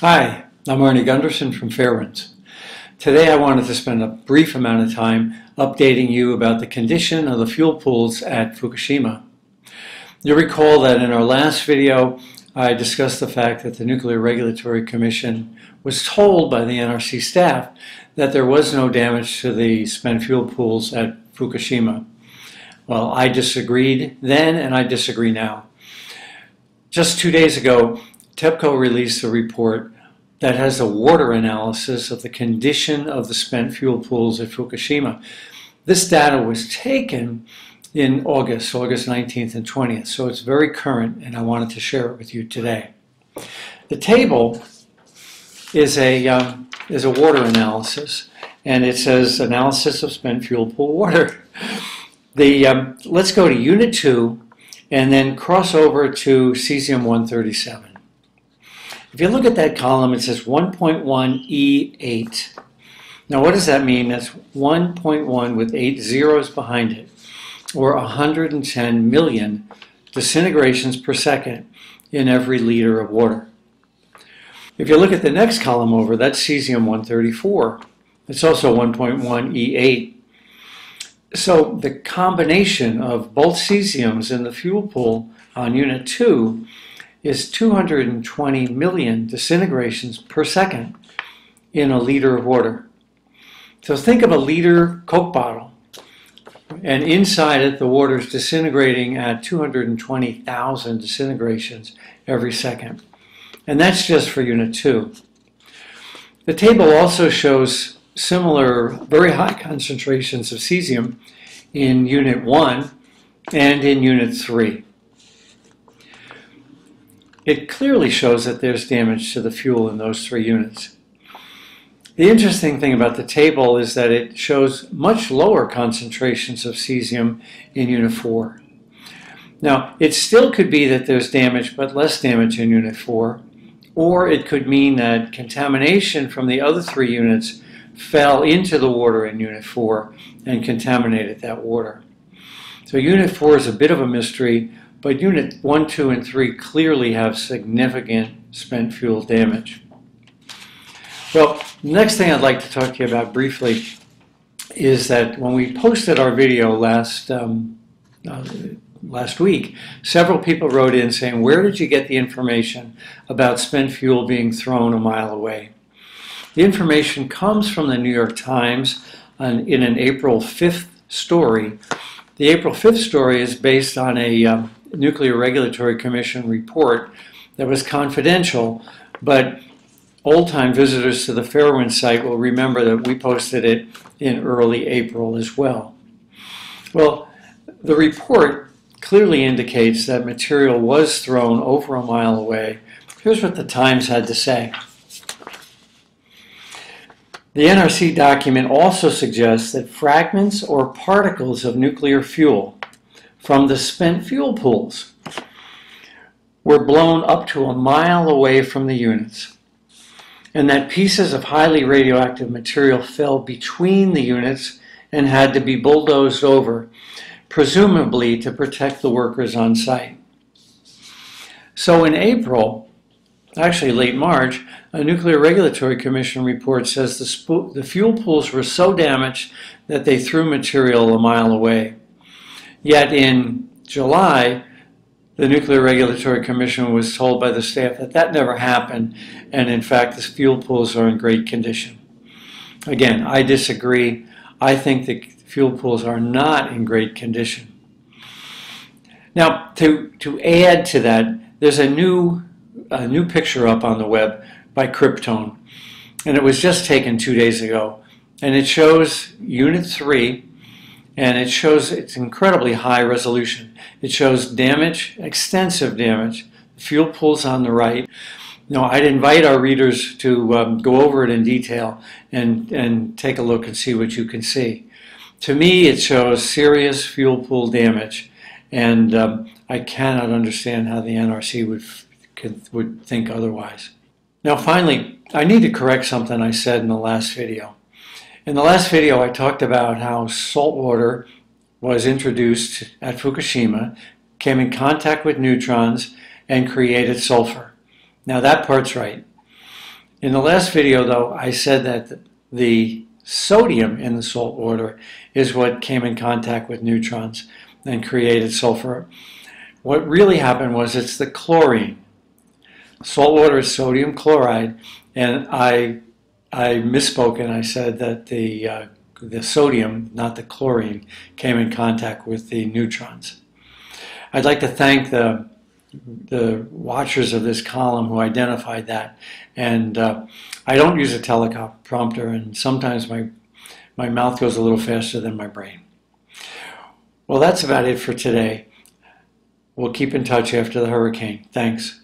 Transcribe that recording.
Hi, I'm Arnie Gunderson from Fairewinds. Today I wanted to spend a brief amount of time updating you about the condition of the fuel pools at Fukushima. You'll recall that in our last video I discussed the fact that the Nuclear Regulatory Commission was told by the NRC staff that there was no damage to the spent fuel pools at Fukushima. Well, I disagreed then and I disagree now. Just 2 days ago, TEPCO released a report that has a water analysis of the condition of the spent fuel pools at Fukushima. This data was taken in August 19th and 20th, so it's very current, and I wanted to share it with you today. The table is a water analysis, and it says analysis of spent fuel pool water. Let's go to Unit 2 and then cross over to Cesium 137. If you look at that column, it says 1.1E8. Now what does that mean? That's 1.1 with 8 zeros behind it, or 110 million disintegrations per second in every liter of water. If you look at the next column over, that's Cesium 134. It's also 1.1E8. So the combination of both cesiums in the fuel pool on Unit 2 is 220 million disintegrations per second in a liter of water. So think of a liter Coke bottle, and inside it the water is disintegrating at 220,000 disintegrations every second. And that's just for Unit 2. The table also shows similar very high concentrations of cesium in Unit 1 and in Unit 3. It clearly shows that there's damage to the fuel in those 3 units. The interesting thing about the table is that it shows much lower concentrations of cesium in Unit 4. Now, it still could be that there's damage, but less damage in Unit 4, or it could mean that contamination from the other 3 units fell into the water in Unit 4 and contaminated that water. So Unit 4 is a bit of a mystery, but Unit 1, 2, and 3 clearly have significant spent fuel damage. Well, the next thing I'd like to talk to you about briefly is that when we posted our video last week, several people wrote in saying, where did you get the information about spent fuel being thrown a mile away? The information comes from the New York Times in an April 5th story. The April 5th story is based on a Nuclear Regulatory Commission report that was confidential, but old-time visitors to the Fairewinds site will remember that we posted it in early April as well. Well, the report clearly indicates that material was thrown over a mile away. Here's what the Times had to say. The NRC document also suggests that fragments or particles of nuclear fuel from the spent fuel pools were blown up to a mile away from the units, and that pieces of highly radioactive material fell between the units and had to be bulldozed over, presumably to protect the workers on site. So in April, actually late March, a Nuclear Regulatory Commission report says the fuel pools were so damaged that they threw material a mile away. Yet in July, the Nuclear Regulatory Commission was told by the staff that that never happened, and in fact the fuel pools are in great condition. Again, I disagree. I think the fuel pools are not in great condition. Now, to add to that, there's a new picture up on the web by Crytome, and it was just taken 2 days ago, and it shows Unit 3, and it shows it's incredibly high resolution. It shows damage, extensive damage, fuel pools on the right. Now, I'd invite our readers to go over it in detail and take a look and see what you can see. To me, it shows serious fuel pool damage, and I cannot understand how the NRC would think otherwise. Now, finally, I need to correct something I said in the last video. In the last video, I talked about how salt water was introduced at Fukushima, came in contact with neutrons, and created sulfur. Now that part's right. In the last video, though, I said that the sodium in the salt water is what came in contact with neutrons and created sulfur. What really happened was it's the chlorine. Salt water is sodium chloride, and I misspoke and I said that the sodium, not the chlorine, came in contact with the neutrons. I'd like to thank the watchers of this column who identified that. And I don't use a teleprompter, and sometimes my mouth goes a little faster than my brain. Well, that's about it for today. We'll keep in touch after the hurricane. Thanks.